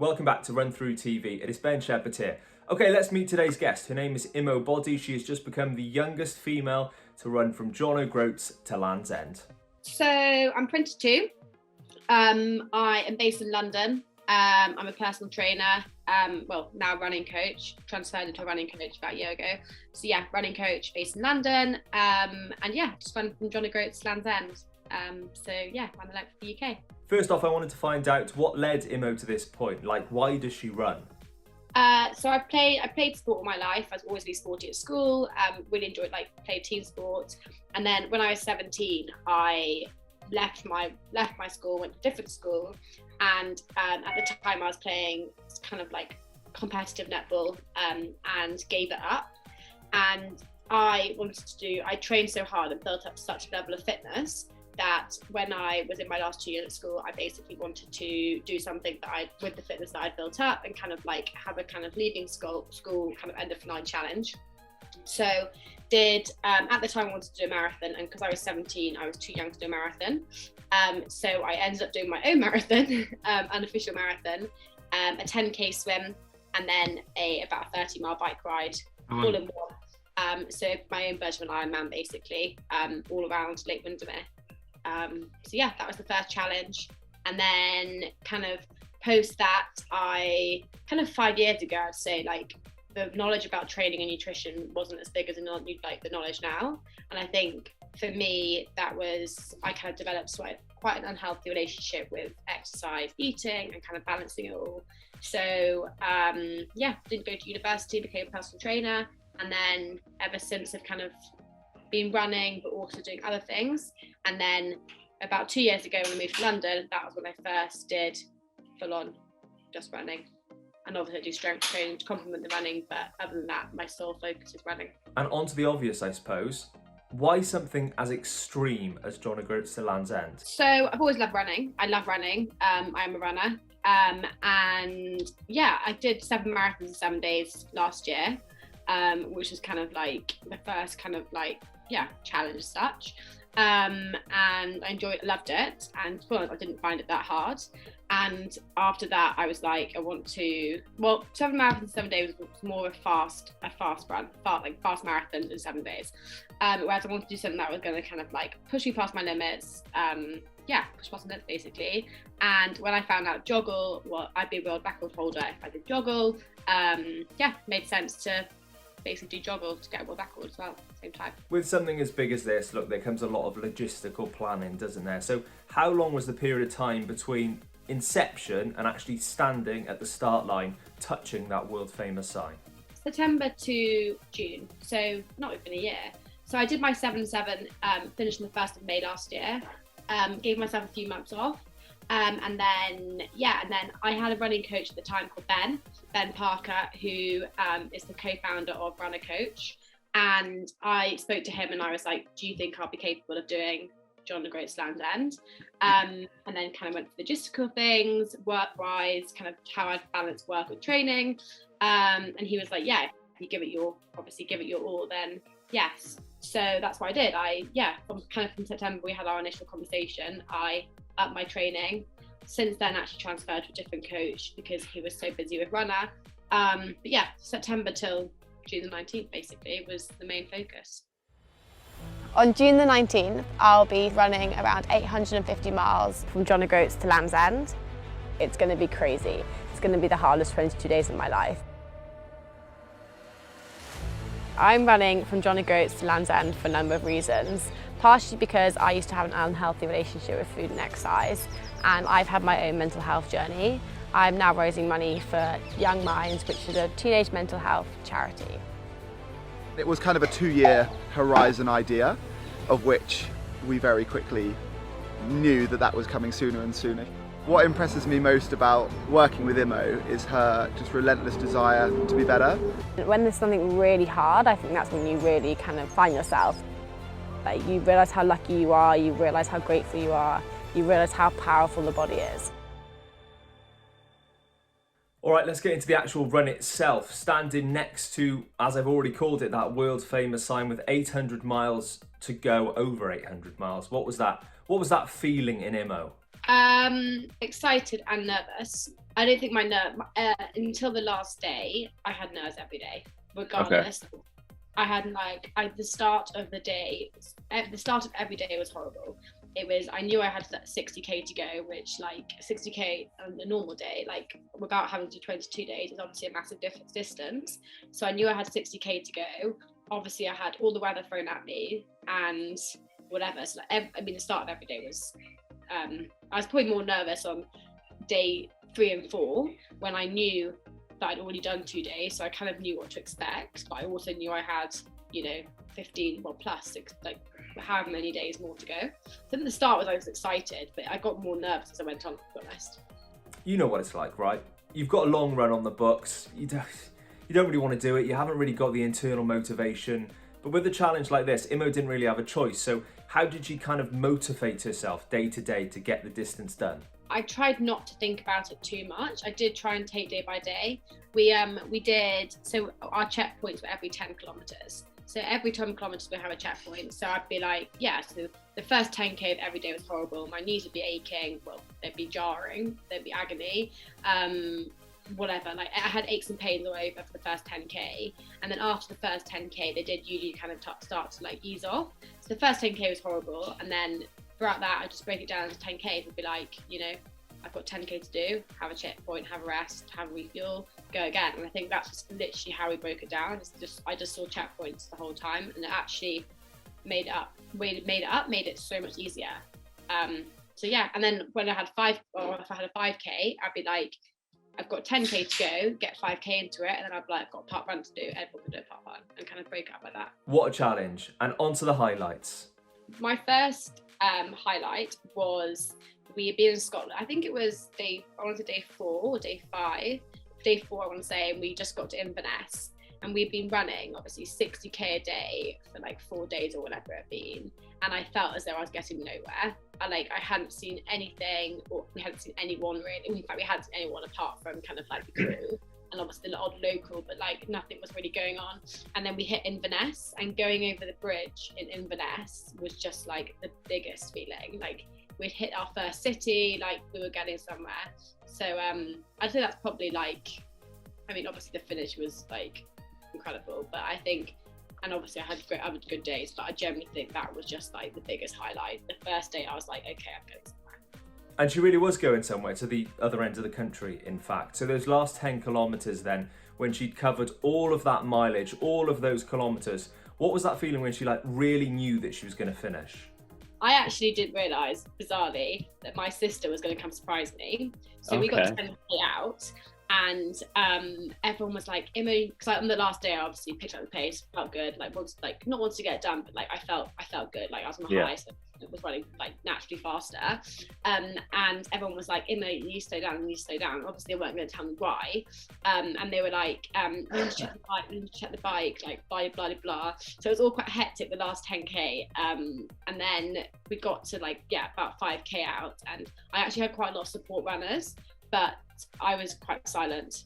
Welcome back to RunThrough TV. It is Ben Sheppard here. Okay, let's meet today's guest. Her name is Imo Boddy. She has just become the youngest female to run from John O'Groats to Land's End. So I'm 22. I am based in London. I'm a personal trainer. Now running coach. Transferred into a running coach about a year ago. So yeah, running coach based in London. Just run from John O'Groats to Land's End. Run the length of the UK. First off, I wanted to find out what led Imo to this point. Like, why does she run? So I played sport all my life. I was always really sporty at school. Really enjoyed playing team sport. And then when I was 17, I left my school, went to a different school, and at the time I was playing kind of like competitive netball and gave it up. And I trained so hard and built up such a level of fitness that when I was in my last 2 years at school, I basically wanted to do something with the fitness that I'd built up and kind of like have a kind of leaving school kind of end of line challenge. So at the time I wanted to do a marathon, and because I was 17, I was too young to do a marathon. So I ended up doing my own marathon, unofficial marathon, a 10k swim, and then about a 30-mile bike ride, all in one. So my own version of an Ironman basically, all around Lake Windermere. That was the first challenge. And then kind of post that, I kind of 5 years ago, I'd say the knowledge about training and nutrition wasn't as big as the knowledge now. And I think for me, I kind of developed quite an unhealthy relationship with exercise, eating, and kind of balancing it all. So didn't go to university, became a personal trainer. And then ever since I've kind of been running, but also doing other things. And then about 2 years ago when I moved to London, that was when I first did full on just running. And obviously I do strength training to complement the running, but other than that, my sole focus is running. And on to the obvious, I suppose. Why something as extreme as John O'Groats to Land's End? So I've always loved running. I love running. I'm a runner. I did 7 marathons in 7 days last year, which was kind of like the first kind of challenge as such. And I loved it. And to be honest, I didn't find it that hard. And after that, I was like, 7 marathons in 7 days was more of a fast marathon in 7 days. Whereas I wanted to do something that was going to kind of push me past my limits. Push past my limits basically. And when I found out joggle, I'd be a world record holder if I did joggle. Made sense to basically do joggle to get a world record as well at the same time. With something as big as this, look, there comes a lot of logistical planning, doesn't there? So how long was the period of time between inception and actually standing at the start line, touching that world famous sign? September to June, so not even a year. So I did my 7-7, finished on the 1st of May last year, gave myself a few months off. And then I had a running coach at the time called Ben Parker, who is the co-founder of Runner Coach. And I spoke to him and I was like, do you think I'll be capable of doing John O'Groats to Land's End? And then kind of went for logistical things, work-wise, kind of how I balance work with training. And he was like, yeah, if you give it your all, then yes. So that's what I did. From September, we had our initial conversation. I upped my training. Since then, actually transferred to a different coach because he was so busy with runner. September till June the 19th, basically, was the main focus. On June the 19th, I'll be running around 850 miles from John O'Groats to Land's End. It's going to be crazy. It's going to be the hardest 22 days of my life. I'm running from John O'Groats to Land's End for a number of reasons, partially because I used to have an unhealthy relationship with food and exercise, and I've had my own mental health journey. I'm now raising money for Young Minds, which is a teenage mental health charity. It was kind of a 2-year horizon idea, of which we very quickly knew that was coming sooner and sooner. What impresses me most about working with Imo is her just relentless desire to be better. When there's something really hard, I think that's when you really kind of find yourself. You realise how lucky you are, you realise how grateful you are, you realise how powerful the body is. All right, let's get into the actual run itself. Standing next to, as I've already called it, that world famous sign with 800 miles to go, over 800 miles. What was that feeling in Imo? Excited and nervous. I don't think my until the last day, I had nerves every day, regardless. Okay. I had the start of every day was horrible. I knew I had 60k to go, which 60k on a normal day, without having to do 22 days, is obviously a massive distance. So I knew I had 60k to go. Obviously I had all the weather thrown at me and whatever. So the start of every day was, I was probably more nervous on day 3 and 4 when I knew that I'd already done 2 days. So I kind of knew what to expect, but I also knew I had, 15, plus 6, however many days more to go. So at the start I was excited, but I got more nervous as I went on, to be honest. You know what it's like, right? You've got a long run on the books. You don't really want to do it. You haven't really got the internal motivation. But with a challenge like this, Imo didn't really have a choice. So how did she kind of motivate herself day to day to get the distance done? I tried not to think about it too much. I did try and take day by day. We did, so our checkpoints were every 10 kilometers. So every 10 kilometers we have a checkpoint. So I'd be so the first 10k of every day was horrible. My knees would be aching, well, they'd be jarring, there'd be agony, whatever. I had aches and pains all over for the first 10k. And then after the first 10k, they did usually kind of start to ease off. So the first 10k was horrible. And then throughout that, I just break it down into 10k. It'd be I've got 10k to do, have a checkpoint, have a rest, have a refuel, go again. And I think that's just literally how we broke it down. I just saw checkpoints the whole time, and it actually made it so much easier. So yeah, and then when I had if I had a 5k, I'd be I've got 10k to go, get 5k into it, and then I'd be I've got a park run to do, everyone can do a park run, and kind of break it up like that. What a challenge. And on to the highlights. My first highlight was, we had been in Scotland. I think it was day 4 or day 5. Day 4, I want to say, and we just got to Inverness. And we'd been running, obviously, 60k a day for 4 days or whatever it had been. And I felt as though I was getting nowhere. I hadn't seen anything, or we hadn't seen anyone really. In fact, we hadn't seen anyone apart from kind of the crew. And obviously the odd local, but nothing was really going on. And then we hit Inverness, and going over the bridge in Inverness was just the biggest feeling. We'd hit our first city, we were getting somewhere. So I'd say that's probably obviously the finish was incredible, but I think, and obviously I had good days, but I generally think that was just the biggest highlight. The first day I was okay, I'm going somewhere. And she really was going somewhere, to the other end of the country, in fact. So those last 10 kilometers then, when she'd covered all of that mileage, all of those kilometers, what was that feeling when she really knew that she was going to finish? I actually didn't realise, bizarrely, that my sister was going to come surprise me. So we got to 10k out, and everyone was Imo, because on the last day I obviously picked up the pace, felt good, not wanted to get it done, but I felt good, I was on the high, so it was running naturally faster. And everyone was Imo, you need to slow down. Obviously they weren't going to tell me why. And they were you need to check the bike, blah, blah, blah. So it was all quite hectic the last 10k. And then we got to about 5k out, and I actually had quite a lot of support runners, but I was quite silent.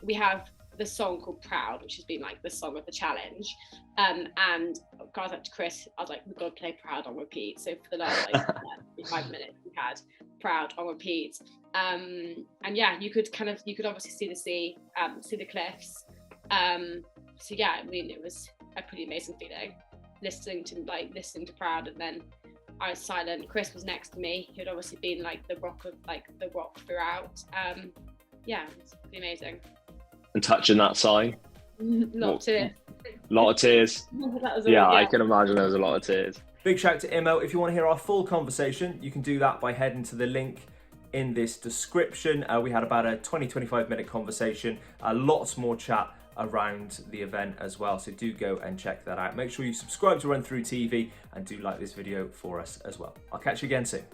We have the song called Proud, which has been the song of the challenge. And I was to Chris, I was we've got to play Proud on repeat. So for the last 5 minutes we had Proud on repeat. And yeah, you could obviously see the sea, see the cliffs. So yeah, it was a pretty amazing feeling, listening to Proud, and then I was silent. Chris was next to me, who'd obviously been the rock throughout. Yeah, it was pretty amazing. And touching that sign. Lot of tears. Yeah, I can imagine there was a lot of tears. Big shout out to Imo. If you want to hear our full conversation, you can do that by heading to the link in this description. We had about a 20-25 minute conversation, lots more chat around the event as well, so do go and check that out. Make sure you subscribe to RunThrough TV and do like this video for us as well. I'll catch you again soon.